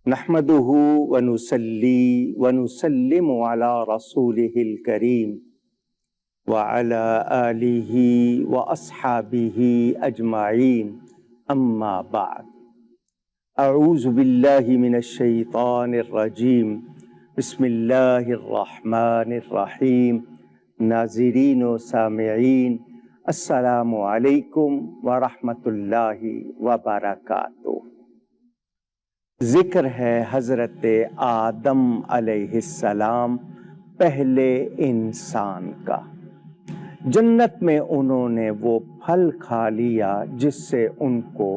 نحمدہ ونصلی ونسلم علی رسولہ الکریم وعلی آلہ واصحابہ اجمعین اما بعد اعوذ باللہ من الشیطان الرجیم بسم اللہ الرحمن الرحیم۔ ناظرین و سامعین السلام علیکم ورحمۃ اللہ وبرکاتہ۔ ذکر ہے حضرت آدم علیہ السلام پہلے انسان کا۔ جنت میں انہوں نے وہ پھل کھا لیا جس سے ان کو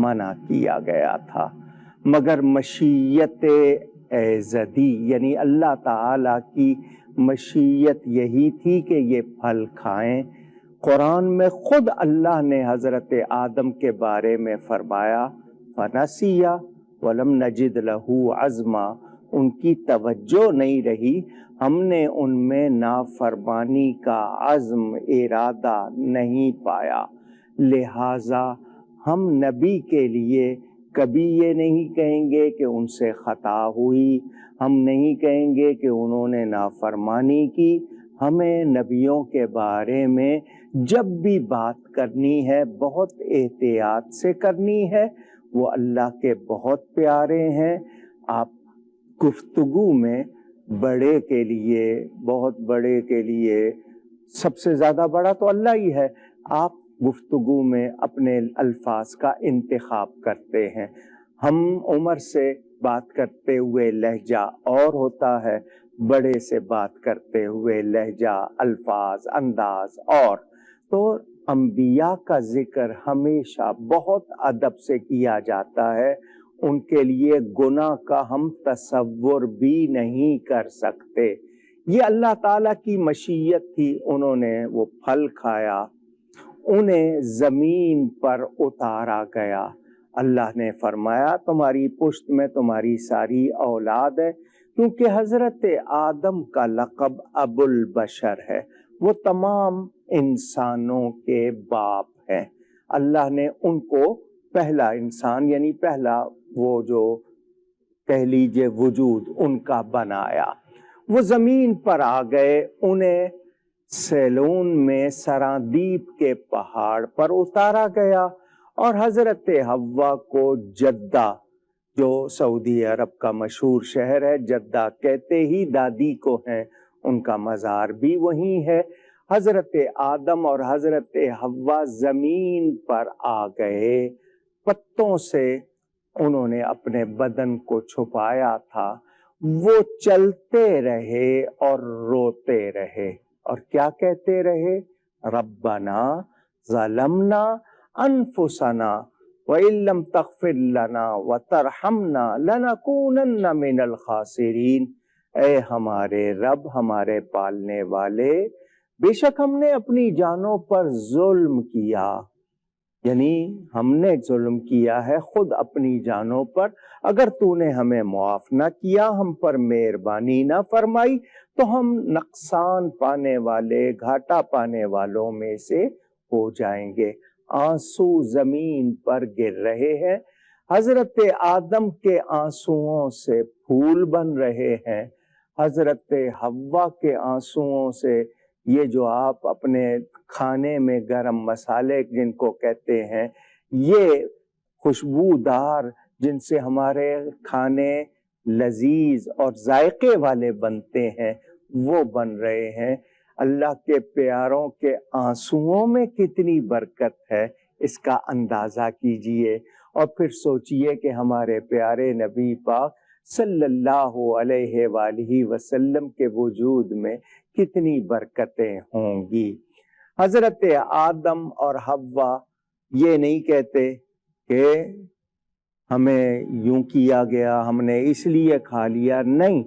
منع کیا گیا تھا، مگر مشیت ایزدی یعنی اللہ تعالیٰ کی مشیت یہی تھی کہ یہ پھل کھائیں۔ قرآن میں خود اللہ نے حضرت آدم کے بارے میں فرمایا فَنَسِيَ وَلَمْ نَجِدْ لَهُ عَزْمًا، ان کی توجہ نہیں رہی، ہم نے ان میں نافرمانی کا عزم ارادہ نہیں پایا، لہٰذا ہم نبی کے لیے کبھی یہ نہیں کہیں گے کہ ان سے خطا ہوئی، ہم نہیں کہیں گے کہ انہوں نے نافرمانی کی۔ ہمیں نبیوں کے بارے میں جب بھی بات کرنی ہے بہت احتیاط سے کرنی ہے، وہ اللہ کے بہت پیارے ہیں۔ آپ گفتگو میں بڑے کے لیے، بہت بڑے کے لیے، سب سے زیادہ بڑا تو اللہ ہی ہے، آپ گفتگو میں اپنے الفاظ کا انتخاب کرتے ہیں۔ ہم عمر سے بات کرتے ہوئے لہجہ اور ہوتا ہے، بڑے سے بات کرتے ہوئے لہجہ، الفاظ، انداز اور۔ تو انبیاء کا ذکر ہمیشہ بہت ادب سے کیا جاتا ہے، ان کے لیے گناہ کا ہم تصور بھی نہیں کر سکتے۔ یہ اللہ تعالیٰ کی مشیت تھی، انہوں نے وہ پھل کھایا، انہیں زمین پر اتارا گیا۔ اللہ نے فرمایا تمہاری پشت میں تمہاری ساری اولاد ہے، کیونکہ حضرت آدم کا لقب ابو البشر ہے، وہ تمام انسانوں کے باپ ہیں۔ اللہ نے ان کو پہلا انسان یعنی پہلا وہ جو کہہ لیجئے وجود ان کا بنایا۔ وہ زمین پر آ گئے، انہیں سیلون میں سرادیپ کے پہاڑ پر اتارا گیا، اور حضرت حوا کو جدہ، جو سعودی عرب کا مشہور شہر ہے، جدہ کہتے ہی دادی کو ہیں، ان کا مزار بھی وہیں ہے۔ حضرت آدم اور حضرت حوا زمین پر آ گئے، پتوں سے انہوں نے اپنے بدن کو چھپایا تھا، وہ چلتے رہے اور روتے رہے، اور کیا کہتے رہے؟ ربنا ظلمنا انفسنا وَإِن لَّمْ تَغْفِرْ لَنَا وَتَرْحَمْنَا لَنَكُونَنَّ مِنَ الْخَاسِرِينَ، اے ہمارے رب، ہمارے پالنے والے، بے شک ہم نے اپنی جانوں پر ظلم کیا، یعنی ہم نے ظلم کیا ہے خود اپنی جانوں پر، اگر تو نے ہمیں معاف نہ کیا، ہم پر مہربانی نہ فرمائی، تو ہم نقصان پانے والے، گھاٹا پانے والوں میں سے ہو جائیں گے۔ آنسو زمین پر گر رہے ہیں، حضرت آدم کے آنسوؤں سے پھول بن رہے ہیں، حضرت حوا کے آنسوؤں سے یہ جو آپ اپنے کھانے میں گرم مسالے جن کو کہتے ہیں، یہ خوشبودار جن سے ہمارے کھانے لذیذ اور ذائقے والے بنتے ہیں، وہ بن رہے ہیں۔ اللہ کے پیاروں کے آنسوؤں میں کتنی برکت ہے، اس کا اندازہ کیجئے، اور پھر سوچئے کہ ہمارے پیارے نبی پاک صلی اللہ علیہ وآلہ وسلم کے وجود میں کتنی برکتیں ہوں گی۔ حضرت آدم اور حوا یہ نہیں کہتے کہ ہمیں یوں کیا گیا، ہم نے اس لیے کھا لیا، نہیں،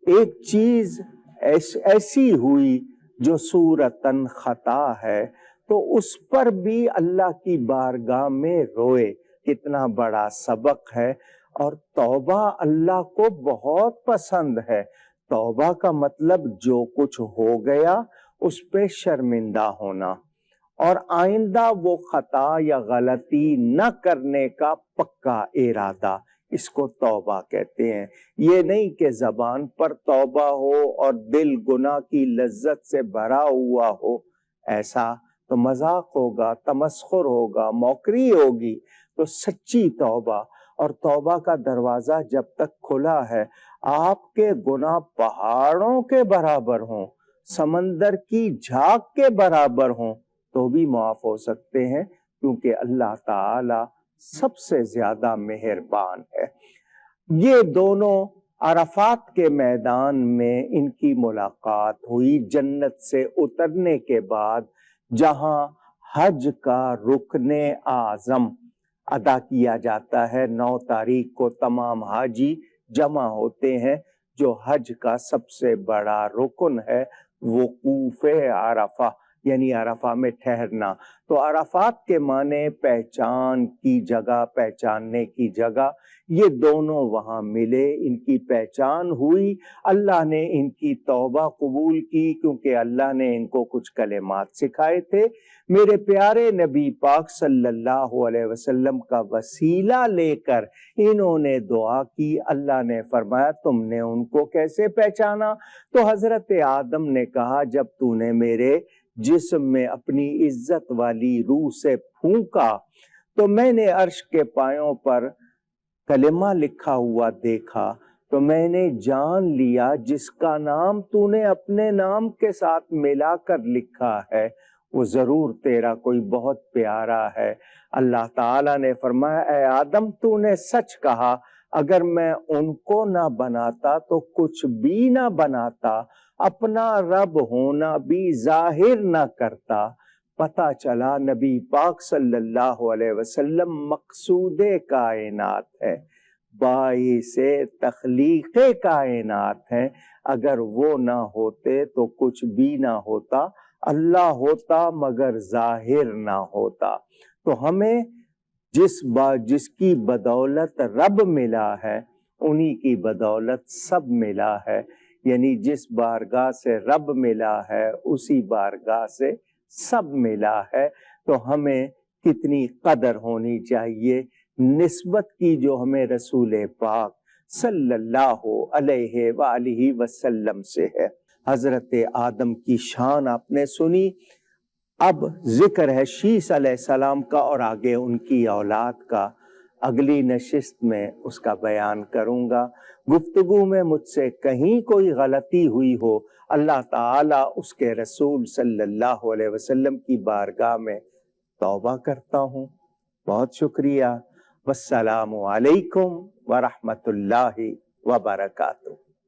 ایک چیز ایسی ہوئی جو صورتاً خطا ہے، تو اس پر بھی اللہ کی بارگاہ میں روئے، کتنا بڑا سبق ہے۔ اور توبہ اللہ کو بہت پسند ہے۔ توبہ کا مطلب جو کچھ ہو گیا اس پہ شرمندہ ہونا، اور آئندہ وہ خطا یا غلطی نہ کرنے کا پکا ارادہ، اس کو توبہ کہتے ہیں۔ یہ نہیں کہ زبان پر توبہ ہو اور دل گناہ کی لذت سے بھرا ہوا ہو، ایسا تو مذاق ہوگا، تمسخر ہوگا، موکری ہوگی۔ تو سچی توبہ، اور توبہ کا دروازہ جب تک کھلا ہے، آپ کے گناہ پہاڑوں کے برابر ہوں، سمندر کی جھاگ کے برابر ہوں، تو بھی معاف ہو سکتے ہیں، کیونکہ اللہ تعالی سب سے زیادہ مہربان ہے۔ یہ دونوں عرفات کے میدان میں ان کی ملاقات ہوئی جنت سے اترنے کے بعد، جہاں حج کا رکن اعظم ادا کیا جاتا ہے۔ 9 تاریخ کو تمام حاجی جمع ہوتے ہیں۔ جو حج کا سب سے بڑا رکن ہے وقوف عرفہ، یعنی عرفہ میں ٹھہرنا۔ تو عرفات کے معنی پہچان کی جگہ، پہچاننے کی جگہ، یہ دونوں وہاں ملے، ان کی پہچان ہوئی۔ اللہ نے ان کی توبہ قبول کی، کیونکہ اللہ نے ان کو کچھ کلمات سکھائے تھے۔ میرے پیارے نبی پاک صلی اللہ علیہ وسلم کا وسیلہ لے کر انہوں نے دعا کی۔ اللہ نے فرمایا تم نے ان کو کیسے پہچانا؟ تو حضرت آدم نے کہا جب تو نے میرے جسم میں اپنی عزت والی روح سے پھونکا تو میں نے عرش کے پایوں پر کلمہ لکھا ہوا دیکھا، تو میں نے جان لیا جس کا نام تو نے اپنے نام کے ساتھ ملا کر لکھا ہے وہ ضرور تیرا کوئی بہت پیارا ہے۔ اللہ تعالیٰ نے فرمایا اے آدم تو نے سچ کہا، اگر میں ان کو نہ بناتا تو کچھ بھی نہ بناتا، اپنا رب ہونا بھی ظاہر نہ کرتا۔ پتہ چلا نبی پاک صلی اللہ علیہ وسلم مقصود کائنات ہے، باعث تخلیق کائنات ہیں۔ اگر وہ نہ ہوتے تو کچھ بھی نہ ہوتا، اللہ ہوتا مگر ظاہر نہ ہوتا۔ تو ہمیں جس کی بدولت رب ملا ہے انہی کی بدولت سب ملا ہے، یعنی جس بارگاہ سے رب ملا ہے اسی بارگاہ سے سب ملا ہے۔ تو ہمیں کتنی قدر ہونی چاہیے نسبت کی جو ہمیں رسول پاک صلی اللہ علیہ وآلہ وسلم سے ہے۔ حضرت آدم کی شان آپ نے سنی، اب ذکر ہے شیث علیہ السلام کا اور آگے ان کی اولاد کا۔ اگلی نشست میں اس کا بیان کروں گا۔ گفتگو میں مجھ سے کہیں کوئی غلطی ہوئی ہو، اللہ تعالیٰ اس کے رسول صلی اللہ علیہ وسلم کی بارگاہ میں توبہ کرتا ہوں۔ بہت شکریہ۔ والسلام علیکم ورحمۃ اللہ وبرکاتہ۔